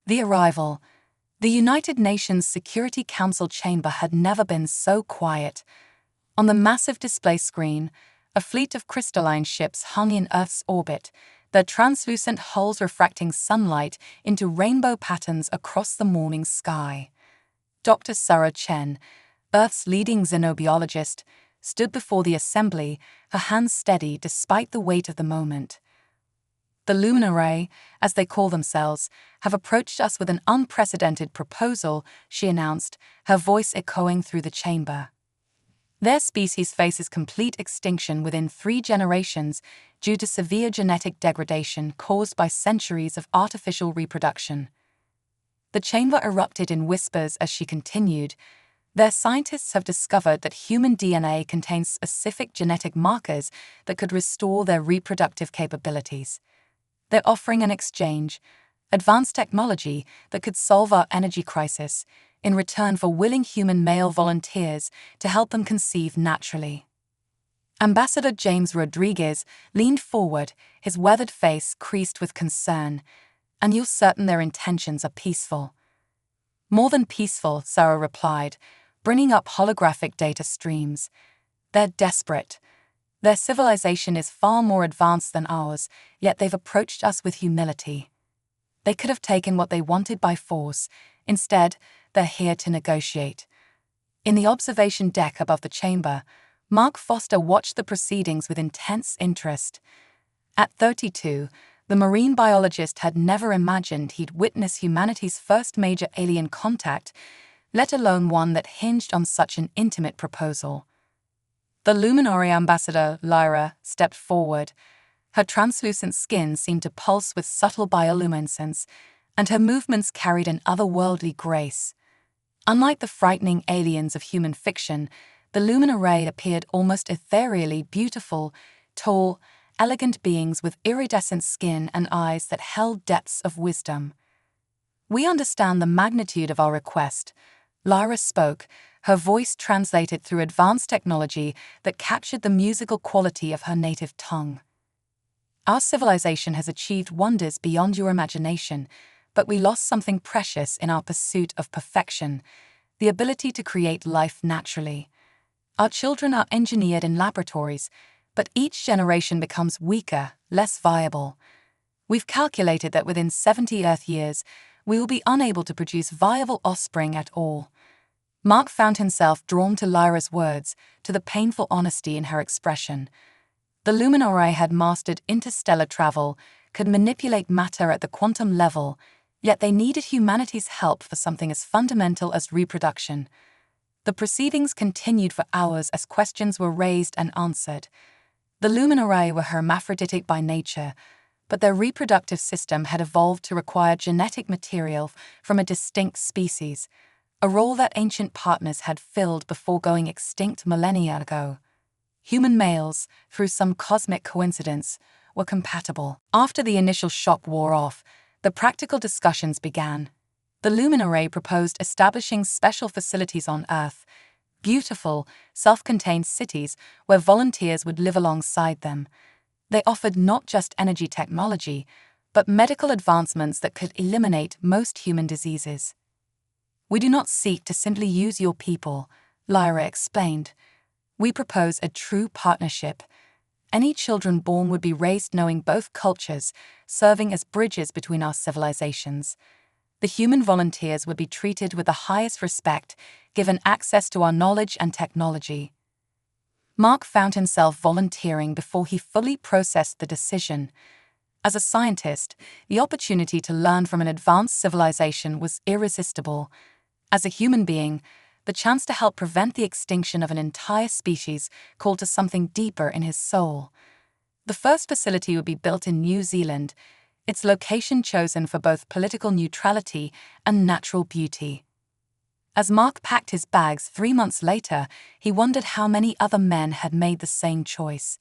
The arrival. The United Nations Security Council chamber had never been so quiet. On the massive display screen, a fleet of crystalline ships hung in Earth's orbit, their translucent hulls refracting sunlight into rainbow patterns across the morning sky. Dr. Sarah Chen, Earth's leading xenobiologist, stood before the assembly, her hands steady despite the weight of the moment. The Luminarae, as they call themselves, have approached us with an unprecedented proposal, she announced, her voice echoing through the chamber. Their species faces complete extinction within 3 generations due to severe genetic degradation caused by centuries of artificial reproduction. The chamber erupted in whispers as she continued. Their scientists have discovered that human DNA contains specific genetic markers that could restore their reproductive capabilities. They're offering an exchange, advanced technology that could solve our energy crisis, in return for willing human male volunteers to help them conceive naturally. Ambassador James Rodriguez leaned forward, his weathered face creased with concern. "And you're certain their intentions are peaceful?" "More than peaceful," Sarah replied, bringing up holographic data streams. "They're desperate. Their civilization is far more advanced than ours, yet they've approached us with humility. They could have taken what they wanted by force. Instead, they're here to negotiate." In the observation deck above the chamber, Mark Foster watched the proceedings with intense interest. At 32, the marine biologist had never imagined he'd witness humanity's first major alien contact, let alone one that hinged on such an intimate proposal. The Luminary ambassador, Lyra, stepped forward. Her translucent skin seemed to pulse with subtle bioluminescence, and her movements carried an otherworldly grace. Unlike the frightening aliens of human fiction, the Luminarae appeared almost ethereally beautiful, tall, elegant beings with iridescent skin and eyes that held depths of wisdom. "We understand the magnitude of our request," Lyra spoke, her voice translated through advanced technology that captured the musical quality of her native tongue. "Our civilization has achieved wonders beyond your imagination, but we lost something precious in our pursuit of perfection, the ability to create life naturally. Our children are engineered in laboratories, but each generation becomes weaker, less viable. We've calculated that within 70 Earth years, we will be unable to produce viable offspring at all." Mark found himself drawn to Lyra's words, to the painful honesty in her expression. The Luminarae had mastered interstellar travel, could manipulate matter at the quantum level, yet they needed humanity's help for something as fundamental as reproduction. The proceedings continued for hours as questions were raised and answered. The Luminarae were hermaphroditic by nature, but their reproductive system had evolved to require genetic material from a distinct species, a role that ancient partners had filled before going extinct millennia ago. Human males, through some cosmic coincidence, were compatible. After the initial shock wore off, the practical discussions began. The Luminarae proposed establishing special facilities on Earth, beautiful, self-contained cities where volunteers would live alongside them. They offered not just energy technology, but medical advancements that could eliminate most human diseases. "We do not seek to simply use your people," Lyra explained. "We propose a true partnership. Any children born would be raised knowing both cultures, serving as bridges between our civilizations. The human volunteers would be treated with the highest respect, given access to our knowledge and technology." Mark found himself volunteering before he fully processed the decision. As a scientist, the opportunity to learn from an advanced civilization was irresistible. As a human being, the chance to help prevent the extinction of an entire species called to something deeper in his soul. The first facility would be built in New Zealand, its location chosen for both political neutrality and natural beauty. As Mark packed his bags 3 months later, he wondered how many other men had made the same choice.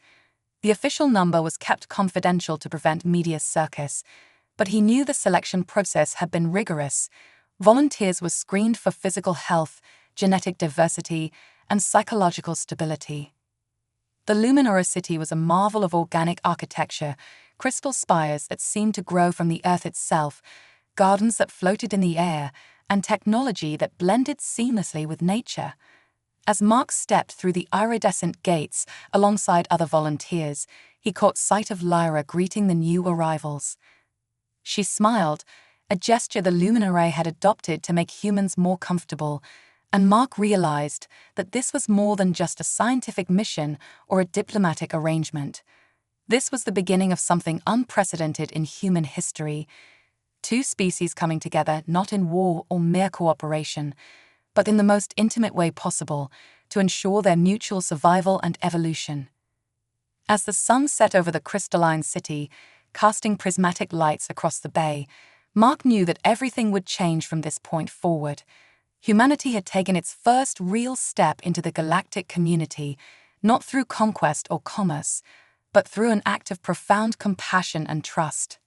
The official number was kept confidential to prevent media circus, but he knew the selection process had been rigorous. Volunteers were screened for physical health, genetic diversity, and psychological stability. The Luminara city was a marvel of organic architecture, crystal spires that seemed to grow from the earth itself, gardens that floated in the air, and technology that blended seamlessly with nature. As Mark stepped through the iridescent gates alongside other volunteers, he caught sight of Lyra greeting the new arrivals. She smiled, a gesture the luminary had adopted to make humans more comfortable, and Mark realized that this was more than just a scientific mission or a diplomatic arrangement. This was the beginning of something unprecedented in human history. Two species coming together not in war or mere cooperation, but in the most intimate way possible to ensure their mutual survival and evolution. As the sun set over the crystalline city, casting prismatic lights across the bay, Mark knew that everything would change from this point forward. Humanity had taken its first real step into the galactic community, not through conquest or commerce, but through an act of profound compassion and trust.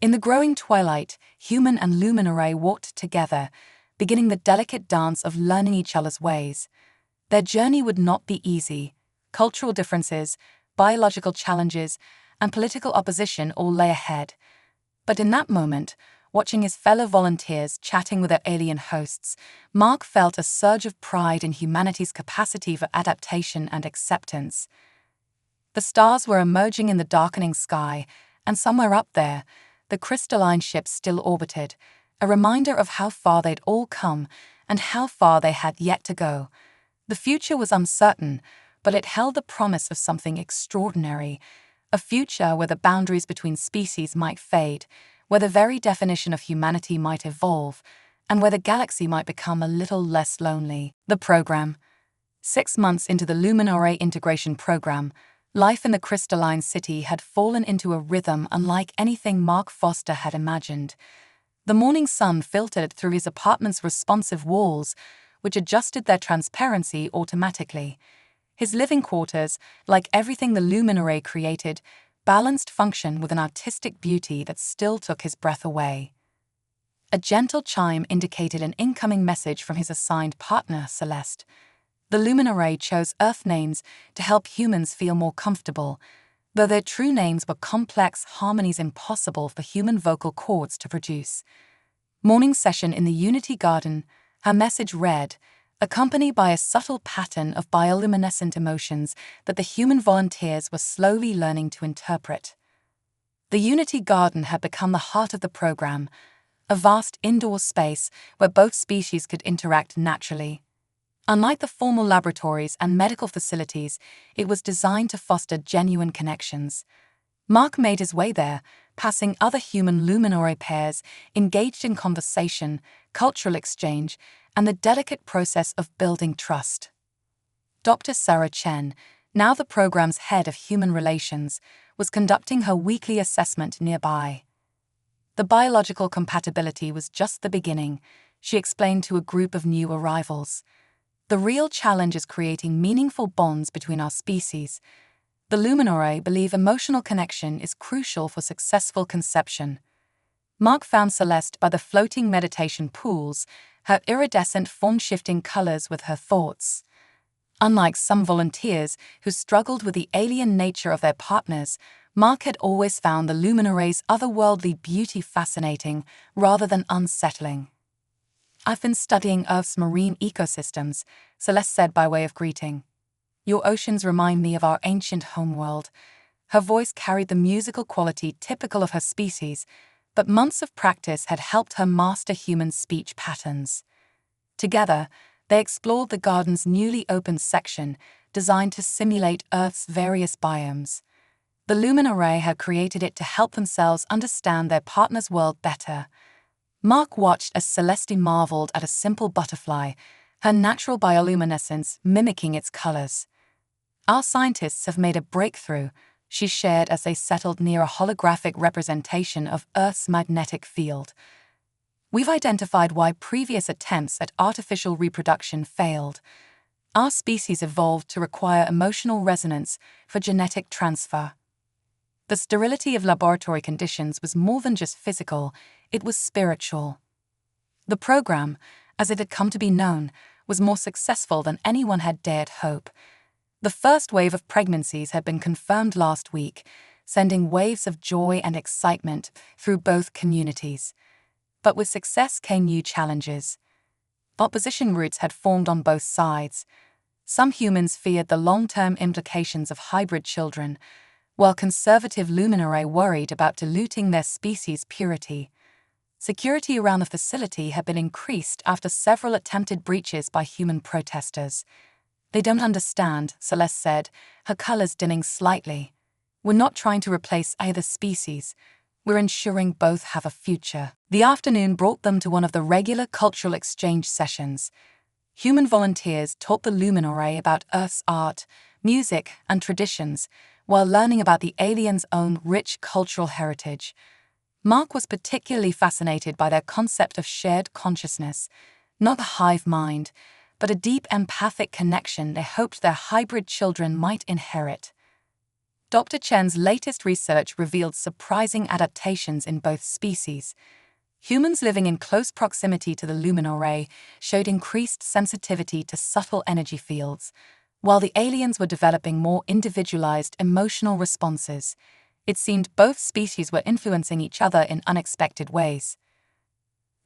In the growing twilight, human and luminary walked together, beginning the delicate dance of learning each other's ways. Their journey would not be easy. Cultural differences, biological challenges, and political opposition all lay ahead. But in that moment, watching his fellow volunteers chatting with their alien hosts, Mark felt a surge of pride in humanity's capacity for adaptation and acceptance. The stars were emerging in the darkening sky, and somewhere up there, the crystalline ship still orbited, a reminder of how far they'd all come and how far they had yet to go. The future was uncertain, but it held the promise of something extraordinary, a future where the boundaries between species might fade, where the very definition of humanity might evolve, and where the galaxy might become a little less lonely. The program. 6 months into the Luminary Integration Program, life in the crystalline city had fallen into a rhythm unlike anything Mark Foster had imagined. The morning sun filtered through his apartment's responsive walls, which adjusted their transparency automatically. His living quarters, like everything the luminary created, balanced function with an artistic beauty that still took his breath away. A gentle chime indicated an incoming message from his assigned partner, Celeste. The luminary chose Earth names to help humans feel more comfortable, though their true names were complex harmonies impossible for human vocal cords to produce. Morning session in the Unity Garden, her message read, accompanied by a subtle pattern of bioluminescent emotions that the human volunteers were slowly learning to interpret. The Unity Garden had become the heart of the program, a vast indoor space where both species could interact naturally. Unlike the formal laboratories and medical facilities, it was designed to foster genuine connections. Mark made his way there, passing other human luminary pairs engaged in conversation, cultural exchange, and the delicate process of building trust. Dr. Sarah Chen, now the program's head of human relations, was conducting her weekly assessment nearby. The biological compatibility was just the beginning, she explained to a group of new arrivals. The real challenge is creating meaningful bonds between our species. The luminary believe emotional connection is crucial for successful conception. Mark found Celeste by the floating meditation pools, her iridescent form-shifting colors with her thoughts. Unlike some volunteers who struggled with the alien nature of their partners, Mark had always found the luminary's otherworldly beauty fascinating rather than unsettling. I've been studying Earth's marine ecosystems, Celeste said by way of greeting. Your oceans remind me of our ancient homeworld. Her voice carried the musical quality typical of her species, but months of practice had helped her master human speech patterns. Together, they explored the garden's newly opened section, designed to simulate Earth's various biomes. The luminary had created it to help themselves understand their partner's world better. Mark watched as Celeste marveled at a simple butterfly, her natural bioluminescence mimicking its colors. Our scientists have made a breakthrough, she shared as they settled near a holographic representation of Earth's magnetic field. We've identified why previous attempts at artificial reproduction failed. Our species evolved to require emotional resonance for genetic transfer. The sterility of laboratory conditions was more than just physical, it was spiritual. The program, as it had come to be known, was more successful than anyone had dared hope. The first wave of pregnancies had been confirmed last week, sending waves of joy and excitement through both communities. But with success came new challenges. Opposition groups had formed on both sides. Some humans feared the long-term implications of hybrid children, while conservative luminarae worried about diluting their species' purity. Security around the facility had been increased after several attempted breaches by human protesters. "They don't understand," Celeste said, her colors dimming slightly. "We're not trying to replace either species. We're ensuring both have a future." The afternoon brought them to one of the regular cultural exchange sessions. Human volunteers taught the luminarae about Earth's art, music, and traditions, while learning about the aliens' own rich cultural heritage. Mark was particularly fascinated by their concept of shared consciousness, not a hive mind, but a deep empathic connection they hoped their hybrid children might inherit. Dr. Chen's latest research revealed surprising adaptations in both species. Humans living in close proximity to the luminarae showed increased sensitivity to subtle energy fields, while the aliens were developing more individualized emotional responses. It seemed both species were influencing each other in unexpected ways.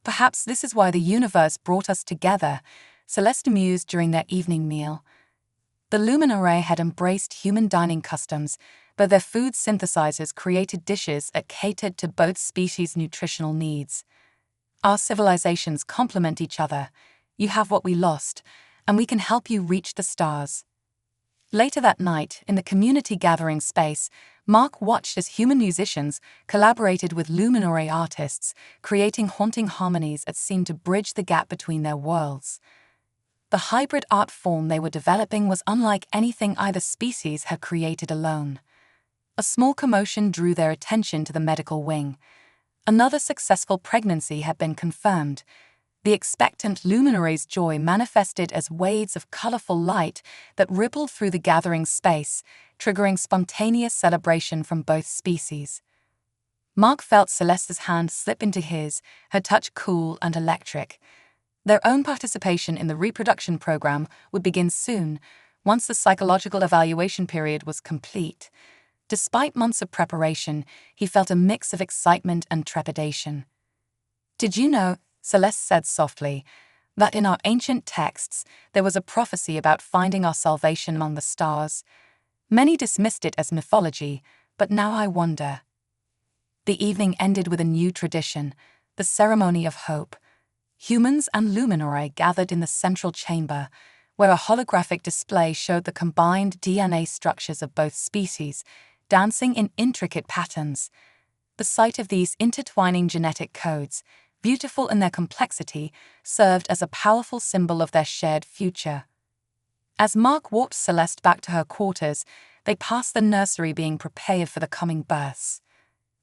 "Perhaps this is why the universe brought us together," Celeste mused during their evening meal. The luminarae had embraced human dining customs, but their food synthesizers created dishes that catered to both species' nutritional needs. "Our civilizations complement each other. You have what we lost, and we can help you reach the stars." Later that night, in the community gathering space, Mark watched as human musicians collaborated with luminarae artists, creating haunting harmonies that seemed to bridge the gap between their worlds. The hybrid art form they were developing was unlike anything either species had created alone. A small commotion drew their attention to the medical wing. Another successful pregnancy had been confirmed. The expectant luminary's joy manifested as waves of colorful light that rippled through the gathering space, triggering spontaneous celebration from both species. Mark felt Celeste's hand slip into his, her touch cool and electric. Their own participation in the reproduction program would begin soon, once the psychological evaluation period was complete. Despite months of preparation, he felt a mix of excitement and trepidation. "Did you know," Celeste said softly, "that in our ancient texts there was a prophecy about finding our salvation among the stars? Many dismissed it as mythology, but now I wonder." The evening ended with a new tradition, the ceremony of hope. Humans and luminarae gathered in the central chamber, where a holographic display showed the combined DNA structures of both species, dancing in intricate patterns. The sight of these intertwining genetic codes, beautiful in their complexity, served as a powerful symbol of their shared future. As Mark walked Celeste back to her quarters, they passed the nursery being prepared for the coming births.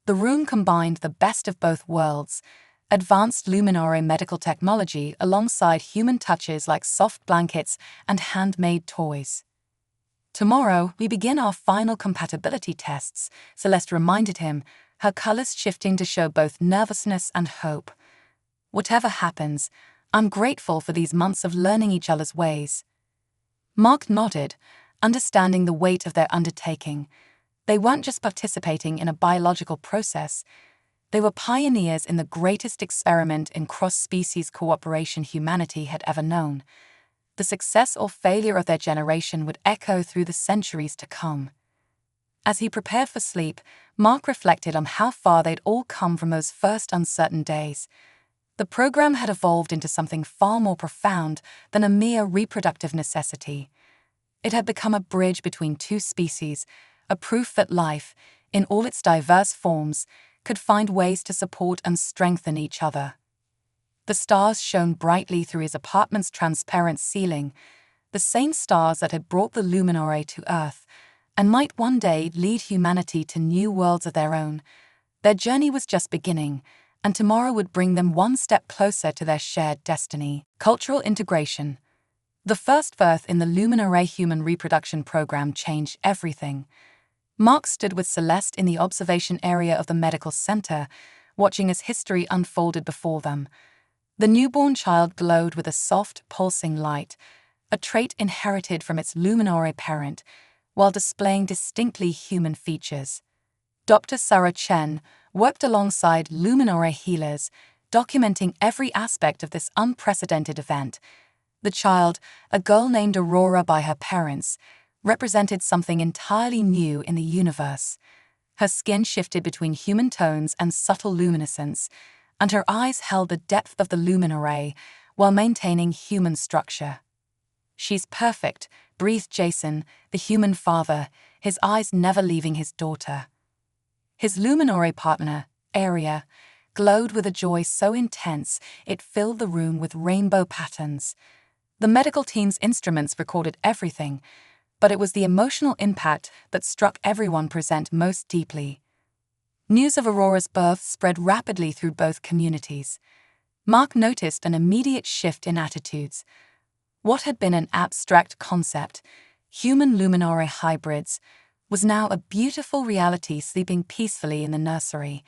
The room combined the best of both worlds, advanced luminarae medical technology alongside human touches like soft blankets and handmade toys. "Tomorrow, we begin our final compatibility tests," Celeste reminded him, her colors shifting to show both nervousness and hope. "Whatever happens, I'm grateful for these months of learning each other's ways." Mark nodded, understanding the weight of their undertaking. They weren't just participating in a biological process. They were pioneers in the greatest experiment in cross-species cooperation humanity had ever known. The success or failure of their generation would echo through the centuries to come. As he prepared for sleep, Mark reflected on how far they'd all come from those first uncertain days. The program had evolved into something far more profound than a mere reproductive necessity. It had become a bridge between two species, a proof that life, in all its diverse forms, could find ways to support and strengthen each other. The stars shone brightly through his apartment's transparent ceiling, the same stars that had brought the luminarae to Earth, and might one day lead humanity to new worlds of their own. Their journey was just beginning, and tomorrow would bring them one step closer to their shared destiny. Cultural integration. The first birth in the luminarae human reproduction program changed everything. Mark stood with Celeste in the observation area of the medical center, watching as history unfolded before them. The newborn child glowed with a soft, pulsing light, a trait inherited from its luminarae parent, while displaying distinctly human features. Dr. Sarah Chen worked alongside luminarae healers, documenting every aspect of this unprecedented event. The child, a girl named Aurora by her parents, represented something entirely new in the universe. Her skin shifted between human tones and subtle luminescence, and her eyes held the depth of the luminary while maintaining human structure. "She's perfect," breathed Jason, the human father, his eyes never leaving his daughter. His luminary partner, Aria, glowed with a joy so intense it filled the room with rainbow patterns. The medical team's instruments recorded everything, but it was the emotional impact that struck everyone present most deeply. News of Aurora's birth spread rapidly through both communities. Mark noticed an immediate shift in attitudes. What had been an abstract concept, human luminary hybrids, was now a beautiful reality sleeping peacefully in the nursery.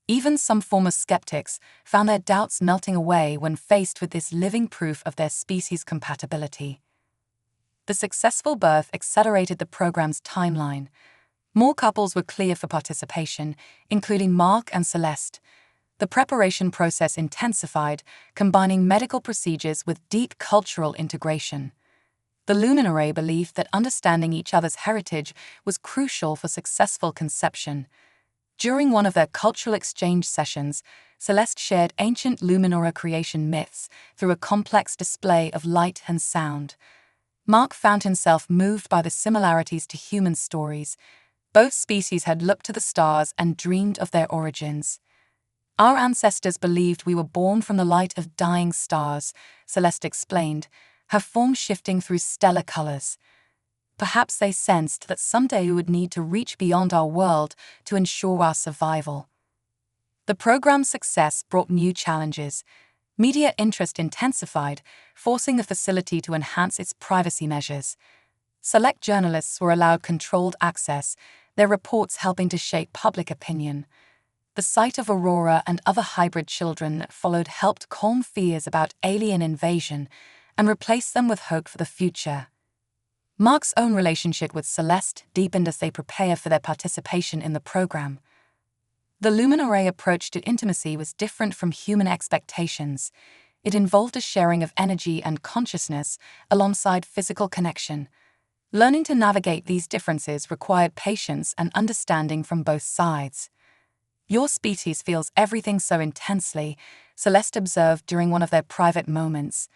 Even some former skeptics found their doubts melting away when faced with this living proof of their species' compatibility. The successful birth accelerated the program's timeline. More couples were clear for participation, including Mark and Celeste. The preparation process intensified, combining medical procedures with deep cultural integration. The luminary believed that understanding each other's heritage was crucial for successful conception. During one of their cultural exchange sessions, Celeste shared ancient luminara creation myths through a complex display of light and sound. Mark found himself moved by the similarities to human stories. Both species had looked to the stars and dreamed of their origins. "Our ancestors believed we were born from the light of dying stars," Celeste explained, her form shifting through stellar colors. "Perhaps they sensed that someday we would need to reach beyond our world to ensure our survival." The program's success brought new challenges. Media interest intensified, forcing the facility to enhance its privacy measures. Select journalists were allowed controlled access, their reports helping to shape public opinion. The sight of Aurora and other hybrid children that followed helped calm fears about alien invasion and replace them with hope for the future. Mark's own relationship with Celeste deepened as they prepare for their participation in the program. The luminary approach to intimacy was different from human expectations. It involved a sharing of energy and consciousness alongside physical connection. Learning to navigate these differences required patience and understanding from both sides. "Your species feels everything so intensely," Celeste observed during one of their private moments.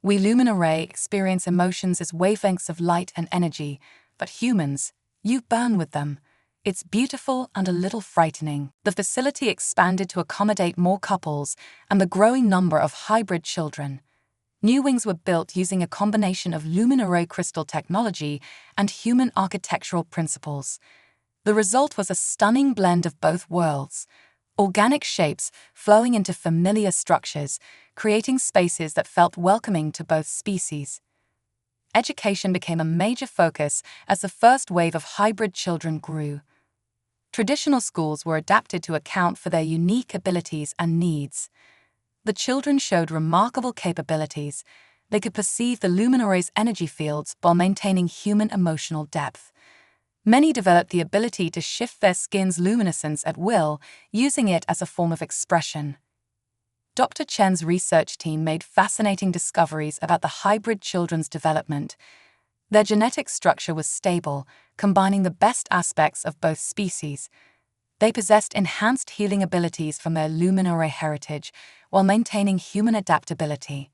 "We luminary experience emotions as wavelengths of light and energy, but humans, you burn with them. It's beautiful and a little frightening." The facility expanded to accommodate more couples and the growing number of hybrid children. New wings were built using a combination of luminary crystal technology and human architectural principles. The result was a stunning blend of both worlds. Organic shapes flowing into familiar structures, creating spaces that felt welcoming to both species. Education became a major focus as the first wave of hybrid children grew. Traditional schools were adapted to account for their unique abilities and needs. The children showed remarkable capabilities. They could perceive the luminary's energy fields while maintaining human emotional depth. Many developed the ability to shift their skin's luminescence at will, using it as a form of expression. Dr. Chen's research team made fascinating discoveries about the hybrid children's development. Their genetic structure was stable, combining the best aspects of both species. They possessed enhanced healing abilities from their luminary heritage while maintaining human adaptability.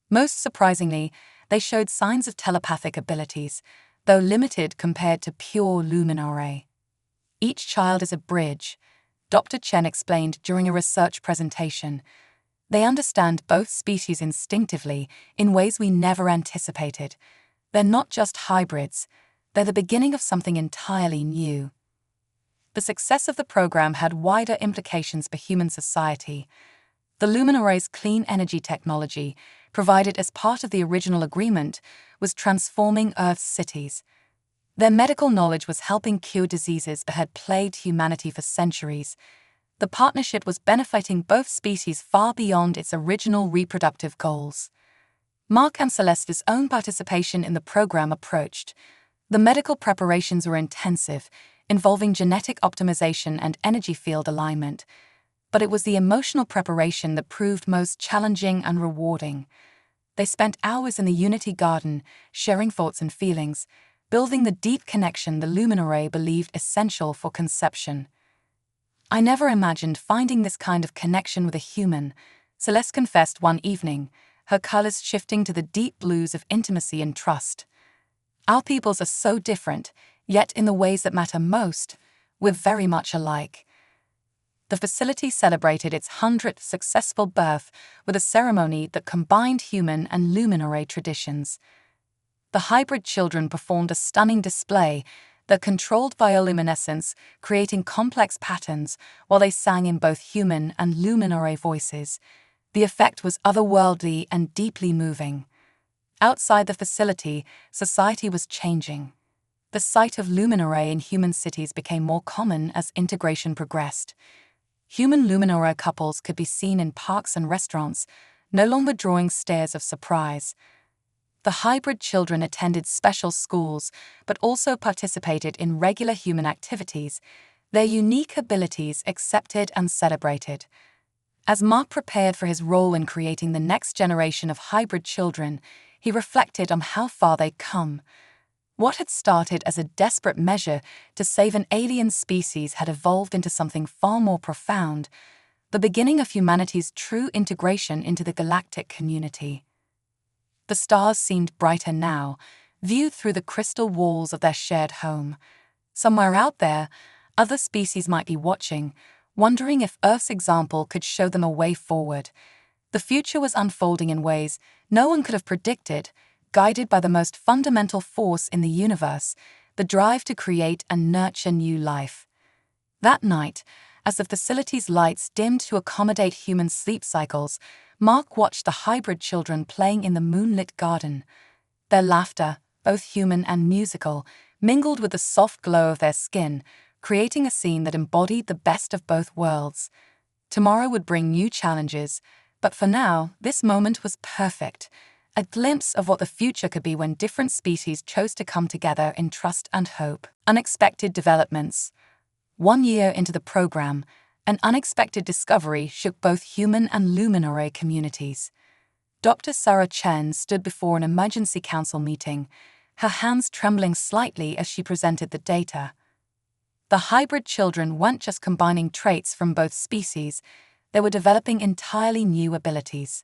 Most surprisingly, they showed signs of telepathic abilities, though limited compared to pure luminary. "Each child is a bridge," Dr. Chen explained during a research presentation. "They understand both species instinctively in ways we never anticipated. They're not just hybrids, they're the beginning of something entirely new." The success of the program had wider implications for human society. The luminary's clean energy technology, provided as part of the original agreement, was transforming Earth's cities. Their medical knowledge was helping cure diseases that had plagued humanity for centuries. The partnership was benefiting both species far beyond its original reproductive goals. Mark and Celeste's own participation in the program approached. The medical preparations were intensive, involving genetic optimization and energy field alignment. But it was the emotional preparation that proved most challenging and rewarding. They spent hours in the Unity Garden, sharing thoughts and feelings, building the deep connection the luminarae believed essential for conception. "I never imagined finding this kind of connection with a human," Celeste confessed one evening, her colors shifting to the deep blues of intimacy and trust. "Our peoples are so different, yet in the ways that matter most, we're very much alike." The facility celebrated its 100th successful birth with a ceremony that combined human and luminary traditions. The hybrid children performed a stunning display that controlled bioluminescence, creating complex patterns while they sang in both human and luminary voices. The effect was otherworldly and deeply moving. Outside the facility, society was changing. The sight of luminary in human cities became more common as integration progressed. Human luminara couples could be seen in parks and restaurants, no longer drawing stares of surprise. The hybrid children attended special schools, but also participated in regular human activities, their unique abilities accepted and celebrated. As Mark prepared for his role in creating the next generation of hybrid children, he reflected on how far they'd come. What had started as a desperate measure to save an alien species had evolved into something far more profound, the beginning of humanity's true integration into the galactic community. The stars seemed brighter now, viewed through the crystal walls of their shared home. Somewhere out there, other species might be watching, wondering if Earth's example could show them a way forward. The future was unfolding in ways no one could have predicted, guided by the most fundamental force in the universe, the drive to create and nurture new life. That night, as the facility's lights dimmed to accommodate human sleep cycles, Mark watched the hybrid children playing in the moonlit garden. Their laughter, both human and musical, mingled with the soft glow of their skin, creating a scene that embodied the best of both worlds. Tomorrow would bring new challenges, but for now, this moment was perfect. A glimpse of what the future could be when different species chose to come together in trust and hope. Unexpected developments. 1 year into the program, an unexpected discovery shook both human and luminary communities. Dr. Sarah Chen stood before an emergency council meeting, her hands trembling slightly as she presented the data. The hybrid children weren't just combining traits from both species, they were developing entirely new abilities.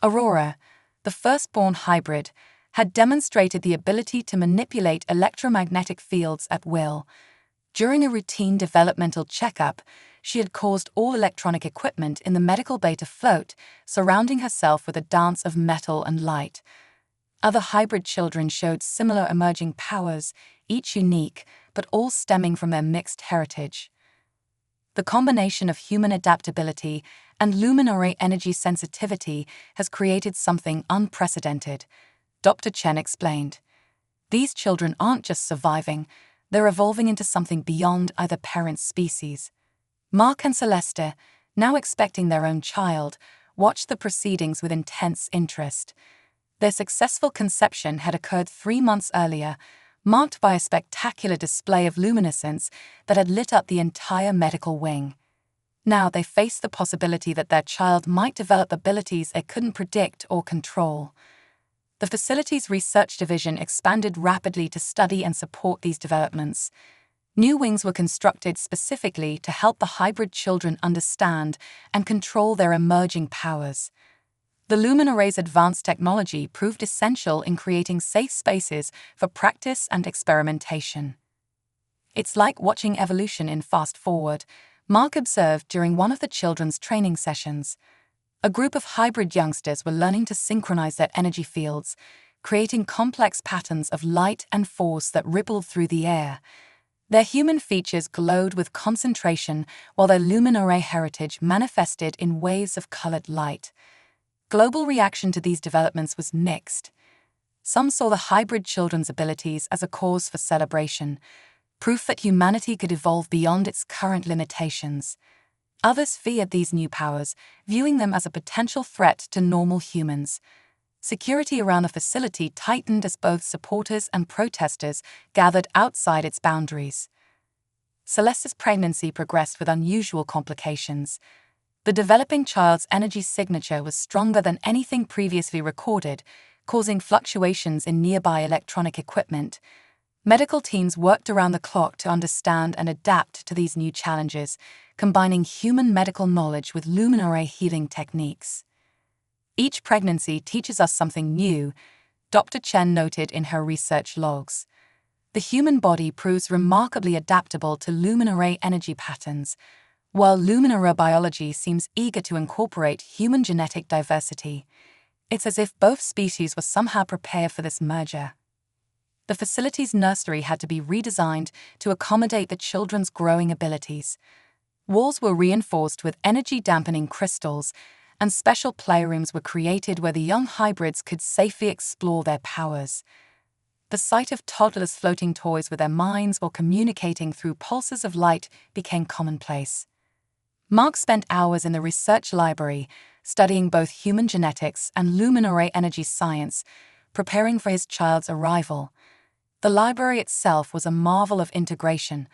Aurora, the firstborn hybrid, had demonstrated the ability to manipulate electromagnetic fields at will. During a routine developmental checkup, she had caused all electronic equipment in the medical bay to float, surrounding herself with a dance of metal and light. Other hybrid children showed similar emerging powers, each unique, but all stemming from their mixed heritage. The combination of human adaptability and luminary energy sensitivity has created something unprecedented, Dr. Chen explained. These children aren't just surviving, they're evolving into something beyond either parent species. Mark and Celeste, now expecting their own child, watched the proceedings with intense interest. Their successful conception had occurred 3 months earlier, marked by a spectacular display of luminescence that had lit up the entire medical wing. Now they faced the possibility that their child might develop abilities it couldn't predict or control. The facility's research division expanded rapidly to study and support these developments. New wings were constructed specifically to help the hybrid children understand and control their emerging powers. The luminarae's advanced technology proved essential in creating safe spaces for practice and experimentation. It's like watching evolution in fast forward, Mark observed during one of the children's training sessions. A group of hybrid youngsters were learning to synchronize their energy fields, creating complex patterns of light and force that rippled through the air. Their human features glowed with concentration, while their luminary heritage manifested in waves of colored light. Global reaction to these developments was mixed. Some saw the hybrid children's abilities as a cause for celebration, proof that humanity could evolve beyond its current limitations. Others feared these new powers, viewing them as a potential threat to normal humans. Security around the facility tightened as both supporters and protesters gathered outside its boundaries. Celeste's pregnancy progressed with unusual complications. The developing child's energy signature was stronger than anything previously recorded, causing fluctuations in nearby electronic equipment. Medical teams worked around the clock to understand and adapt to these new challenges, combining human medical knowledge with luminary healing techniques. Each pregnancy teaches us something new, Dr. Chen noted in her research logs. The human body proves remarkably adaptable to luminary energy patterns, while luminary biology seems eager to incorporate human genetic diversity. It's as if both species were somehow prepared for this merger. The facility's nursery had to be redesigned to accommodate the children's growing abilities. Walls were reinforced with energy-dampening crystals, and special playrooms were created where the young hybrids could safely explore their powers. The sight of toddlers floating toys with their minds or communicating through pulses of light became commonplace. Mark spent hours in the research library, studying both human genetics and luminary energy science, preparing for his child's arrival. The library itself was a marvel of integration,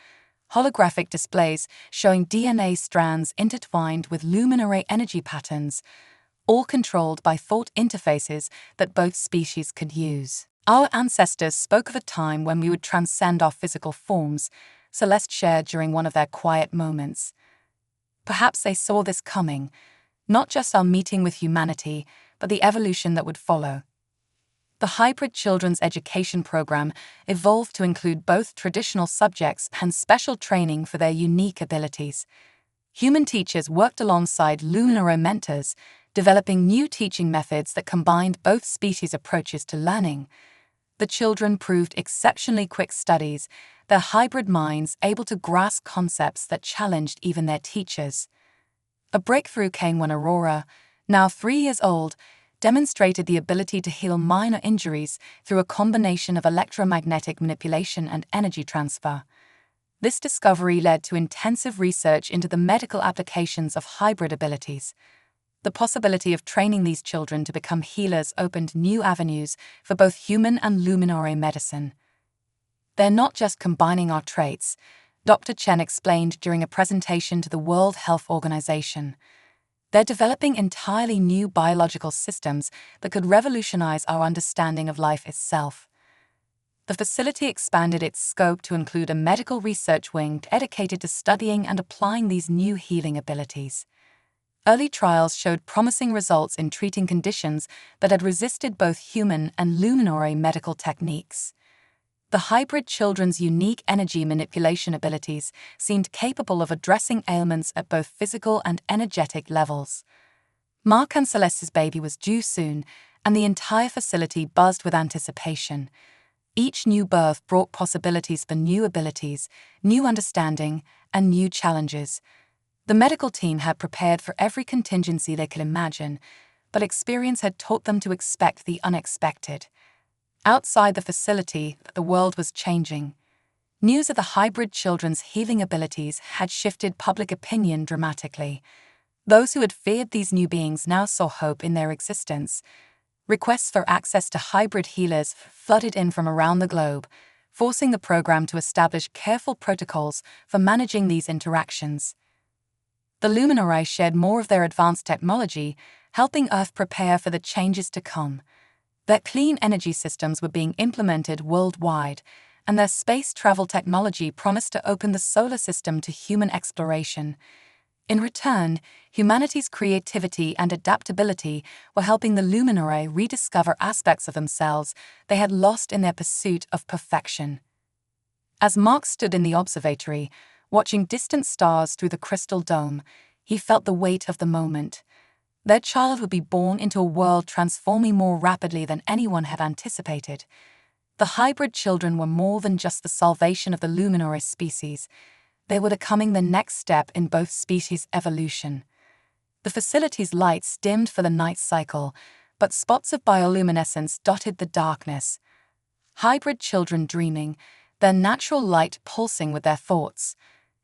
holographic displays showing DNA strands intertwined with luminary energy patterns, all controlled by thought interfaces that both species could use. Our ancestors spoke of a time when we would transcend our physical forms, Celeste shared during one of their quiet moments. Perhaps they saw this coming, not just our meeting with humanity, but the evolution that would follow. The hybrid children's education program evolved to include both traditional subjects and special training for their unique abilities. Human teachers worked alongside luminary mentors, developing new teaching methods that combined both species' approaches to learning. The children proved exceptionally quick studies, their hybrid minds able to grasp concepts that challenged even their teachers. A breakthrough came when Aurora, now 3 years old, demonstrated the ability to heal minor injuries through a combination of electromagnetic manipulation and energy transfer. This discovery led to intensive research into the medical applications of hybrid abilities. The possibility of training these children to become healers opened new avenues for both human and luminary medicine. They're not just combining our traits, Dr. Chen explained during a presentation to the World Health Organization. They're developing entirely new biological systems that could revolutionize our understanding of life itself. The facility expanded its scope to include a medical research wing dedicated to studying and applying these new healing abilities. Early trials showed promising results in treating conditions that had resisted both human and luminary medical techniques. The hybrid children's unique energy manipulation abilities seemed capable of addressing ailments at both physical and energetic levels. Mark and Celeste's baby was due soon, and the entire facility buzzed with anticipation. Each new birth brought possibilities for new abilities, new understanding, and new challenges. The medical team had prepared for every contingency they could imagine, but experience had taught them to expect the unexpected. Outside the facility, the world was changing. News of the hybrid children's healing abilities had shifted public opinion dramatically. Those who had feared these new beings now saw hope in their existence. Requests for access to hybrid healers flooded in from around the globe, forcing the program to establish careful protocols for managing these interactions. The luminari shared more of their advanced technology, helping Earth prepare for the changes to come. Their clean energy systems were being implemented worldwide, and their space travel technology promised to open the solar system to human exploration. In return, humanity's creativity and adaptability were helping the luminari rediscover aspects of themselves they had lost in their pursuit of perfection. As Mark stood in the observatory, watching distant stars through the crystal dome, he felt the weight of the moment. Their child would be born into a world transforming more rapidly than anyone had anticipated. The hybrid children were more than just the salvation of the luminary species. They were becoming the next step in both species' evolution. The facility's lights dimmed for the night cycle, but spots of bioluminescence dotted the darkness. Hybrid children dreaming, their natural light pulsing with their thoughts.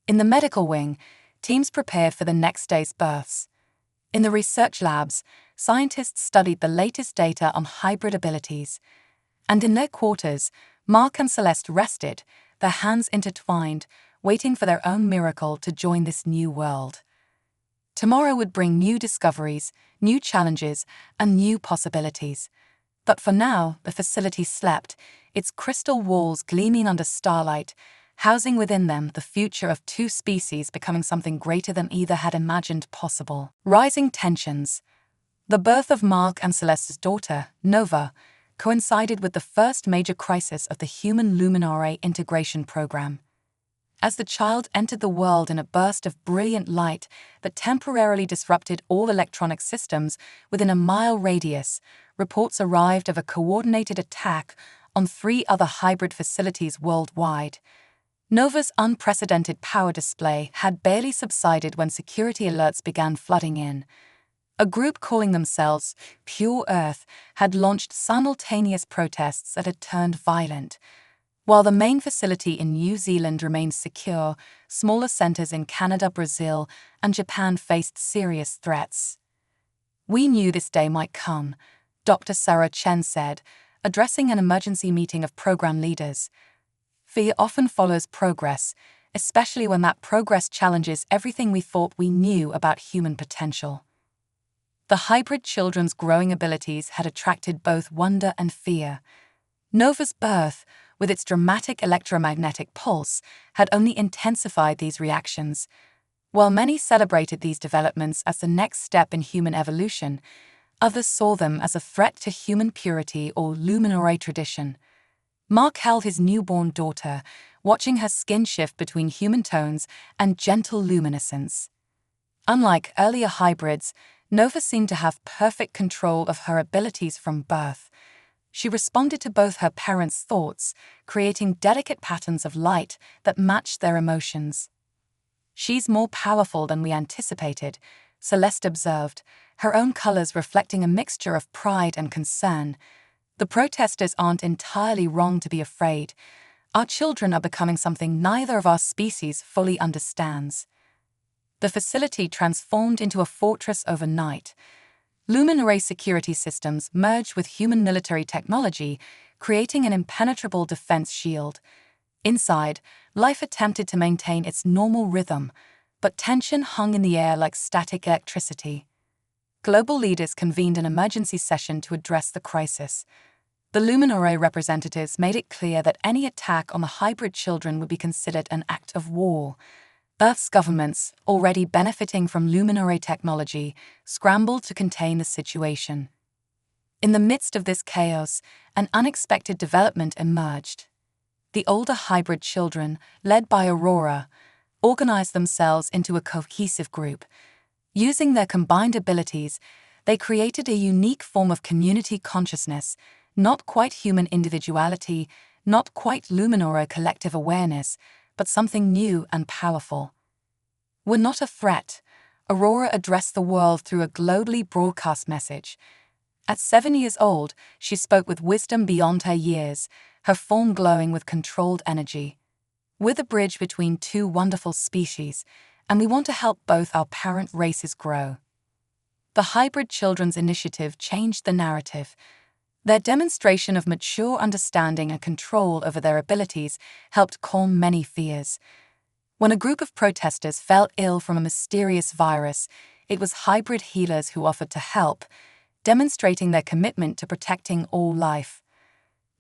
In the medical wing, teams prepared for the next day's births. In the research labs, scientists studied the latest data on hybrid abilities. And in their quarters, Mark and Celeste rested, their hands intertwined, waiting for their own miracle to join this new world. Tomorrow would bring new discoveries, new challenges, and new possibilities. But for now, the facility slept, its crystal walls gleaming under starlight, housing within them the future of two species becoming something greater than either had imagined possible. Rising tensions. The birth of Mark and Celeste's daughter, Nova, coincided with the first major crisis of the human Luminare integration program. As the child entered the world in a burst of brilliant light that temporarily disrupted all electronic systems within a mile radius, reports arrived of a coordinated attack on 3 other hybrid facilities worldwide. Nova's unprecedented power display had barely subsided when security alerts began flooding in. A group calling themselves Pure Earth had launched simultaneous protests that had turned violent. While the main facility in New Zealand remained secure, smaller centers in Canada, Brazil, and Japan faced serious threats. "We knew this day might come," Dr. Sarah Chen said, addressing an emergency meeting of program leaders. "Fear often follows progress, especially when that progress challenges everything we thought we knew about human potential." The hybrid children's growing abilities had attracted both wonder and fear. Nova's birth, with its dramatic electromagnetic pulse, had only intensified these reactions. While many celebrated these developments as the next step in human evolution, others saw them as a threat to human purity or Luminare tradition. Mark held his newborn daughter, watching her skin shift between human tones and gentle luminescence. Unlike earlier hybrids, Nova seemed to have perfect control of her abilities from birth. She responded to both her parents' thoughts, creating delicate patterns of light that matched their emotions. "She's more powerful than we anticipated," Celeste observed, her own colors reflecting a mixture of pride and concern. "The protesters aren't entirely wrong to be afraid. Our children are becoming something neither of our species fully understands." The facility transformed into a fortress overnight. Luminare security systems merged with human military technology, creating an impenetrable defense shield. Inside, life attempted to maintain its normal rhythm, but tension hung in the air like static electricity. Global leaders convened an emergency session to address the crisis. The Luminare representatives made it clear that any attack on the hybrid children would be considered an act of war. Earth's governments, already benefiting from Luminare technology, scrambled to contain the situation. In the midst of this chaos, an unexpected development emerged. The older hybrid children, led by Aurora, organized themselves into a cohesive group. Using their combined abilities, they created a unique form of community consciousness, not quite human individuality, not quite Luminare collective awareness, but something new and powerful. "We're not a threat," Aurora addressed the world through a globally broadcast message. At 7 years old, she spoke with wisdom beyond her years, her form glowing with controlled energy. "We're the bridge between two wonderful species, and we want to help both our parent races grow." The Hybrid Children's Initiative changed the narrative. Their demonstration of mature understanding and control over their abilities helped calm many fears. When a group of protesters fell ill from a mysterious virus, it was hybrid healers who offered to help, demonstrating their commitment to protecting all life.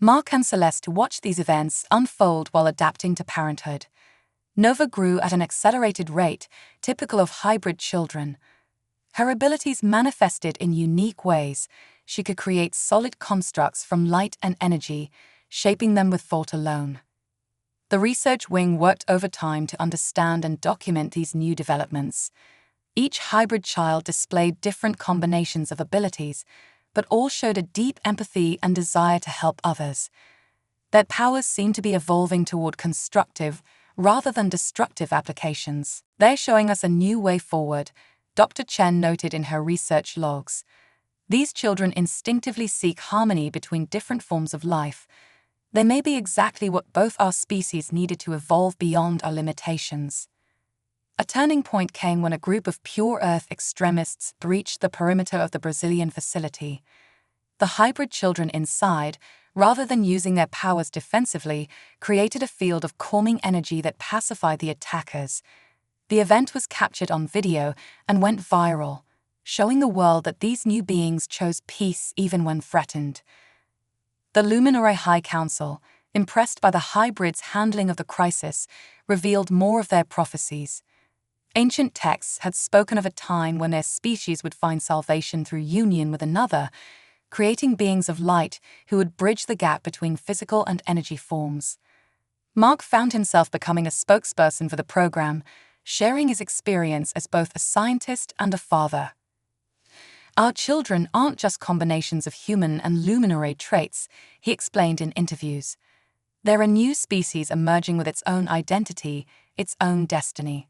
Mark and Celeste watched these events unfold while adapting to parenthood. Nova grew at an accelerated rate, typical of hybrid children. Her abilities manifested in unique ways. She could create solid constructs from light and energy, shaping them with thought alone. The research wing worked overtime to understand and document these new developments. Each hybrid child displayed different combinations of abilities, but all showed a deep empathy and desire to help others. Their powers seemed to be evolving toward constructive, rather than destructive applications. "They're showing us a new way forward," Dr. Chen noted in her research logs. "These children instinctively seek harmony between different forms of life. They may be exactly what both our species needed to evolve beyond our limitations." A turning point came when a group of Pure Earth extremists breached the perimeter of the Brazilian facility. The hybrid children inside, rather than using their powers defensively, created a field of calming energy that pacified the attackers. The event was captured on video and went viral, showing the world that these new beings chose peace even when threatened. The Luminary High Council, impressed by the hybrids' handling of the crisis, revealed more of their prophecies. Ancient texts had spoken of a time when their species would find salvation through union with another, creating beings of light who would bridge the gap between physical and energy forms. Mark found himself becoming a spokesperson for the program, sharing his experience as both a scientist and a father. Our children aren't just combinations of human and luminary traits, he explained in interviews. They're a new species emerging with its own identity, its own destiny.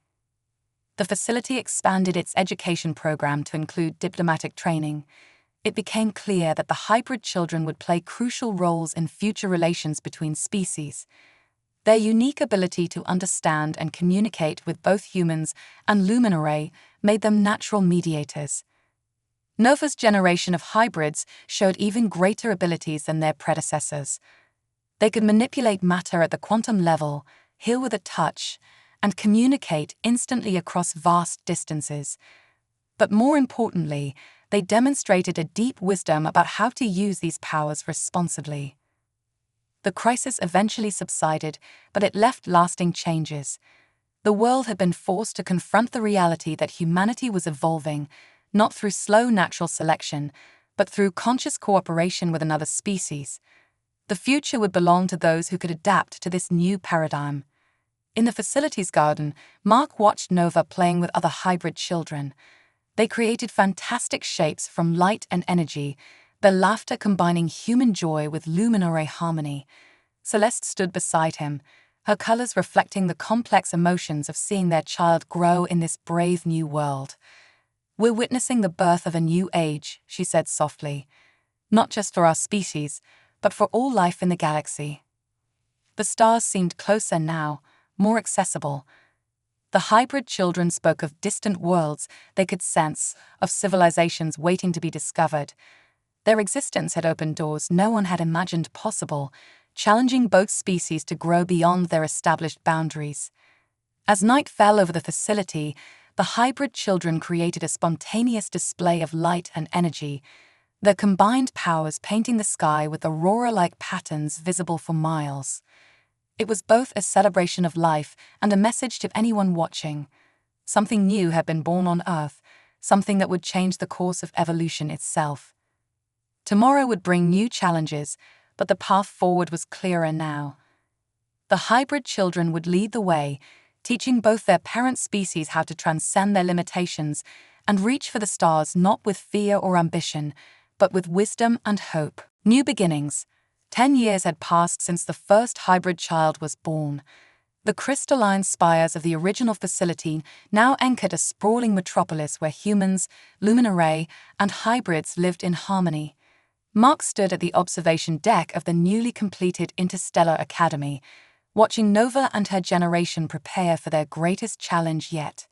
The facility expanded its education program to include diplomatic training. It became clear that the hybrid children would play crucial roles in future relations between species. Their unique ability to understand and communicate with both humans and luminary made them natural mediators. Nova's generation of hybrids showed even greater abilities than their predecessors. They could manipulate matter at the quantum level, heal with a touch, and communicate instantly across vast distances. But more importantly, they demonstrated a deep wisdom about how to use these powers responsibly. The crisis eventually subsided, but it left lasting changes. The world had been forced to confront the reality that humanity was evolving, not through slow natural selection, but through conscious cooperation with another species. The future would belong to those who could adapt to this new paradigm. In the facility's garden, Mark watched Nova playing with other hybrid children. They created fantastic shapes from light and energy, their laughter combining human joy with luminary harmony. Celeste stood beside him, her colors reflecting the complex emotions of seeing their child grow in this brave new world. "We're witnessing the birth of a new age," she said softly. "Not just for our species, but for all life in the galaxy." The stars seemed closer now, more accessible. The hybrid children spoke of distant worlds they could sense, of civilizations waiting to be discovered. Their existence had opened doors no one had imagined possible, challenging both species to grow beyond their established boundaries. As night fell over the facility, the hybrid children created a spontaneous display of light and energy, their combined powers painting the sky with aurora-like patterns visible for miles. It was both a celebration of life and a message to anyone watching. Something new had been born on Earth, something that would change the course of evolution itself. Tomorrow would bring new challenges, but the path forward was clearer now. The hybrid children would lead the way, teaching both their parent species how to transcend their limitations and reach for the stars not with fear or ambition, but with wisdom and hope. New beginnings. 10 years had passed since the first hybrid child was born. The crystalline spires of the original facility now anchored a sprawling metropolis where humans, luminary, and hybrids lived in harmony. Mark stood at the observation deck of the newly completed Interstellar Academy, watching Nova and her generation prepare for their greatest challenge yet.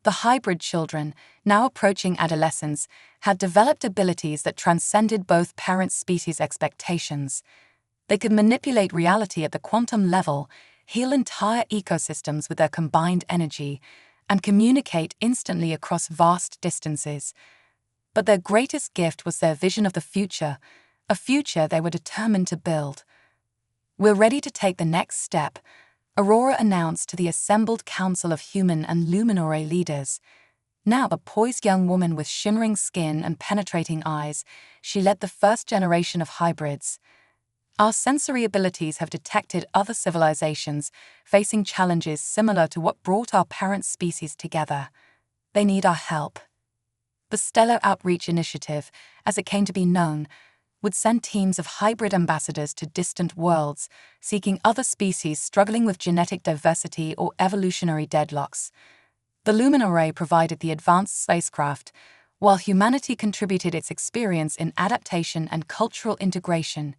The hybrid children, now approaching adolescence, had developed abilities that transcended both parent species' expectations. They could manipulate reality at the quantum level, heal entire ecosystems with their combined energy, and communicate instantly across vast distances. But their greatest gift was their vision of the future, a future they were determined to build. "We're ready to take the next step," Aurora announced to the assembled council of human and luminary leaders. Now a poised young woman with shimmering skin and penetrating eyes, she led the first generation of hybrids. "Our sensory abilities have detected other civilizations facing challenges similar to what brought our parent species together. They need our help." The Stellar Outreach Initiative, as it came to be known, would send teams of hybrid ambassadors to distant worlds, seeking other species struggling with genetic diversity or evolutionary deadlocks. The Luminary provided the advanced spacecraft, while humanity contributed its experience in adaptation and cultural integration.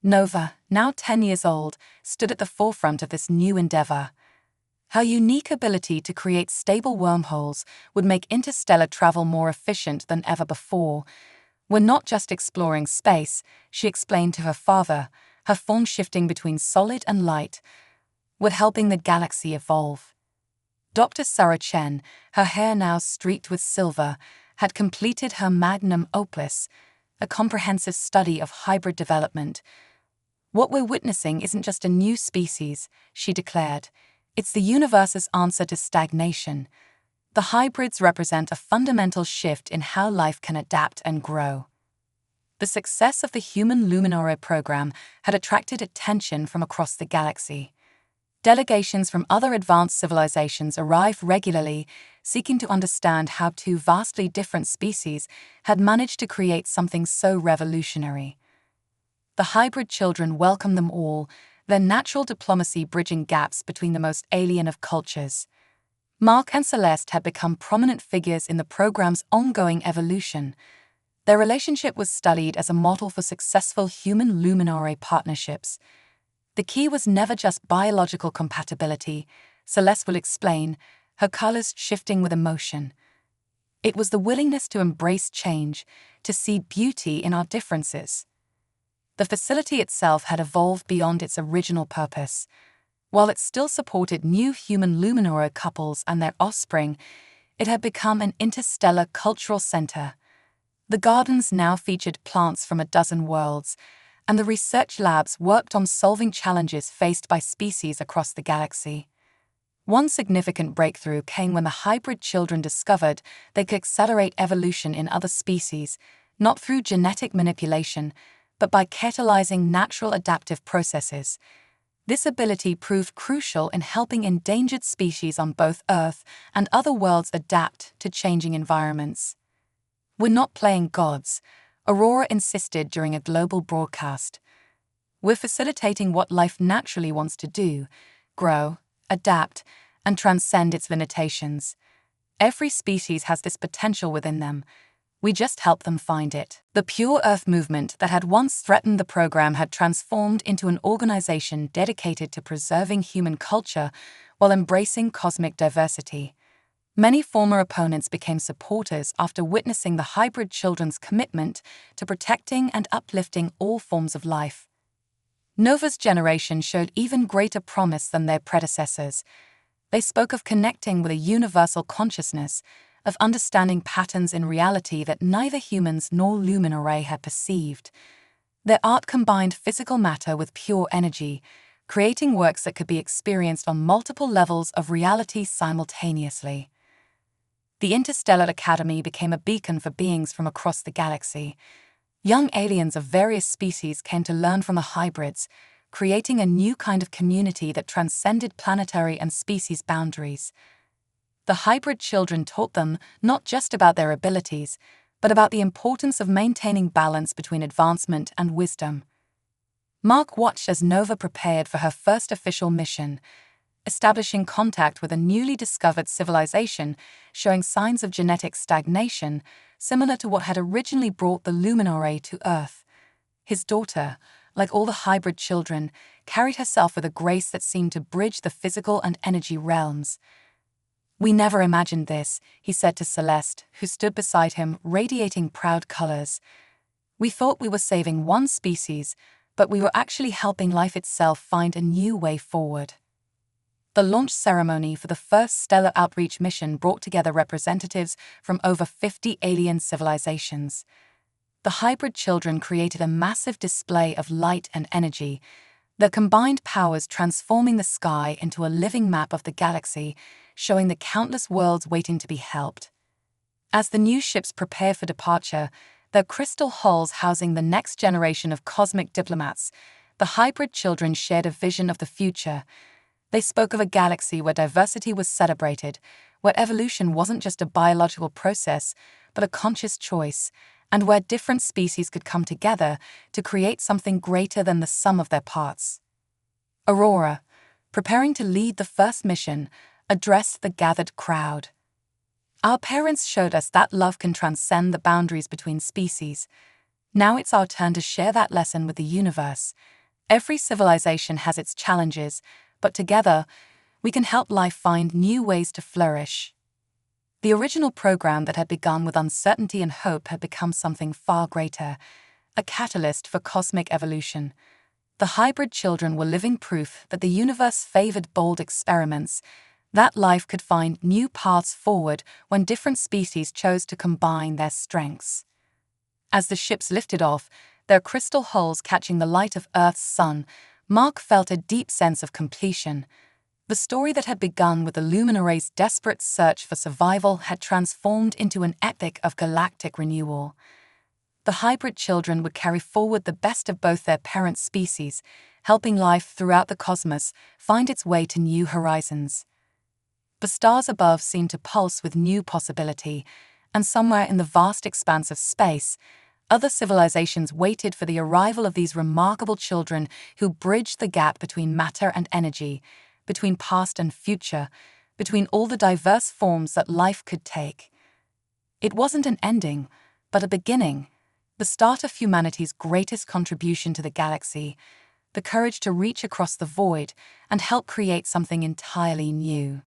Nova, now 10 years old, stood at the forefront of this new endeavor. Her unique ability to create stable wormholes would make interstellar travel more efficient than ever before. We're not just exploring space, she explained to her father, her form shifting between solid and light. We're helping the galaxy evolve. Dr. Sarah Chen, her hair now streaked with silver, had completed her magnum opus, a comprehensive study of hybrid development. What we're witnessing isn't just a new species, she declared. It's the universe's answer to stagnation. The hybrids represent a fundamental shift in how life can adapt and grow. The success of the Human Luminary program had attracted attention from across the galaxy. Delegations from other advanced civilizations arrived regularly, seeking to understand how two vastly different species had managed to create something so revolutionary. The hybrid children welcomed them all, their natural diplomacy bridging gaps between the most alien of cultures. Mark and Celeste had become prominent figures in the program's ongoing evolution. Their relationship was studied as a model for successful human luminary partnerships. The key was never just biological compatibility, Celeste will explain, her colors shifting with emotion. It was the willingness to embrace change, to see beauty in our differences. The facility itself had evolved beyond its original purpose. While it still supported new human luminary couples and their offspring, it had become an interstellar cultural center. The gardens now featured plants from a dozen worlds, and the research labs worked on solving challenges faced by species across the galaxy. One significant breakthrough came when the hybrid children discovered they could accelerate evolution in other species, not through genetic manipulation, but by catalyzing natural adaptive processes. This ability proved crucial in helping endangered species on both Earth and other worlds adapt to changing environments. We're not playing gods, Aurora insisted during a global broadcast. We're facilitating what life naturally wants to do: grow, adapt, and transcend its limitations. Every species has this potential within them. We just help them find it. The Pure Earth movement that had once threatened the program had transformed into an organization dedicated to preserving human culture while embracing cosmic diversity. Many former opponents became supporters after witnessing the hybrid children's commitment to protecting and uplifting all forms of life. Nova's generation showed even greater promise than their predecessors. They spoke of connecting with a universal consciousness, of understanding patterns in reality that neither humans nor luminary had perceived. Their art combined physical matter with pure energy, creating works that could be experienced on multiple levels of reality simultaneously. The Interstellar Academy became a beacon for beings from across the galaxy. Young aliens of various species came to learn from the hybrids, creating a new kind of community that transcended planetary and species boundaries. The hybrid children taught them not just about their abilities, but about the importance of maintaining balance between advancement and wisdom. Mark watched as Nova prepared for her first official mission, establishing contact with a newly discovered civilization showing signs of genetic stagnation, similar to what had originally brought the luminary to Earth. His daughter, like all the hybrid children, carried herself with a grace that seemed to bridge the physical and energy realms. "We never imagined this," he said to Celeste, who stood beside him, radiating proud colors. "We thought we were saving one species, but we were actually helping life itself find a new way forward." The launch ceremony for the first Stellar Outreach mission brought together representatives from over 50 alien civilizations. The hybrid children created a massive display of light and energy, their combined powers transforming the sky into a living map of the galaxy, showing the countless worlds waiting to be helped. As the new ships prepare for departure, their crystal hulls housing the next generation of cosmic diplomats, the hybrid children shared a vision of the future. They spoke of a galaxy where diversity was celebrated, where evolution wasn't just a biological process, but a conscious choice, and where different species could come together to create something greater than the sum of their parts. Aurora, preparing to lead the first mission, addressed the gathered crowd. "Our parents showed us that love can transcend the boundaries between species. Now it's our turn to share that lesson with the universe. Every civilization has its challenges, but together, we can help life find new ways to flourish." The original program that had begun with uncertainty and hope had become something far greater, a catalyst for cosmic evolution. The hybrid children were living proof that the universe favored bold experiments, that life could find new paths forward when different species chose to combine their strengths. As the ships lifted off, their crystal hulls catching the light of Earth's sun, Mark felt a deep sense of completion. The story that had begun with the Luminaries' desperate search for survival had transformed into an epic of galactic renewal. The hybrid children would carry forward the best of both their parent species, helping life throughout the cosmos find its way to new horizons. The stars above seemed to pulse with new possibility, and somewhere in the vast expanse of space, other civilizations waited for the arrival of these remarkable children who bridged the gap between matter and energy, between past and future, between all the diverse forms that life could take. It wasn't an ending, but a beginning, the start of humanity's greatest contribution to the galaxy, the courage to reach across the void and help create something entirely new.